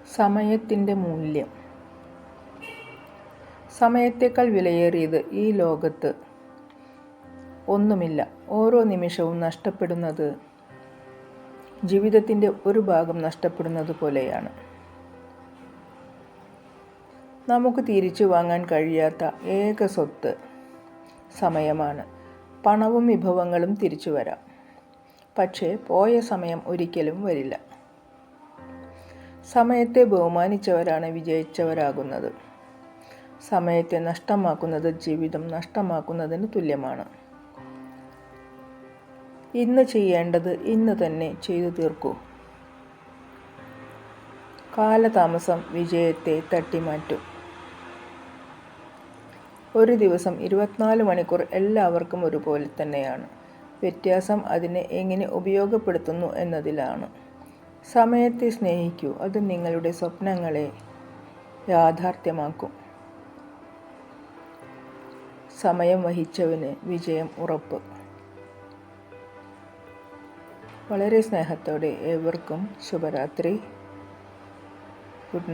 സമയത്തിൻ്റെ മൂല്യം. സമയത്തേക്കാൾ വിലയേറിയത് ഈ ലോകത്ത് ഒന്നുമില്ല. ഓരോ നിമിഷവും നഷ്ടപ്പെടുന്നത് ജീവിതത്തിൻ്റെ ഒരു ഭാഗം നഷ്ടപ്പെടുന്നത് പോലെയാണ്. നമുക്ക് തിരിച്ചു വാങ്ങാൻ കഴിയാത്ത ഏക സ്വത്ത് സമയമാണ്. പണവും വിഭവങ്ങളും തിരിച്ചു വരാം, പക്ഷേ പോയ സമയം ഒരിക്കലും വരില്ല. സമയത്തെ ബഹുമാനിച്ചവരാണ് വിജയിച്ചവരാകുന്നത്. സമയത്തെ നഷ്ടമാക്കുന്നത് ജീവിതം നഷ്ടമാക്കുന്നതിന് തുല്യമാണ്. ഇന്ന് ചെയ്യേണ്ടത് ഇന്ന് തന്നെ ചെയ്തു തീർക്കൂ. കാലതാമസം വിജയത്തെ തട്ടിമാറ്റും. ഒരു ദിവസം 24 മണിക്കൂർ എല്ലാവർക്കും ഒരുപോലെ തന്നെയാണ്. വ്യത്യാസം അതിനെ എങ്ങനെ ഉപയോഗപ്പെടുത്തുന്നു എന്നതിലാണ്. സമയത്തെ സ്നേഹിക്കൂ. അത് നിങ്ങളുടെ സ്വപ്നങ്ങളെ യാഥാർത്ഥ്യമാക്കും. സമയം വഹിച്ചവന് വിജയം ഉറപ്പ്. വളരെ സ്നേഹത്തോടെ ഏവർക്കും ശുഭരാത്രി. Good night.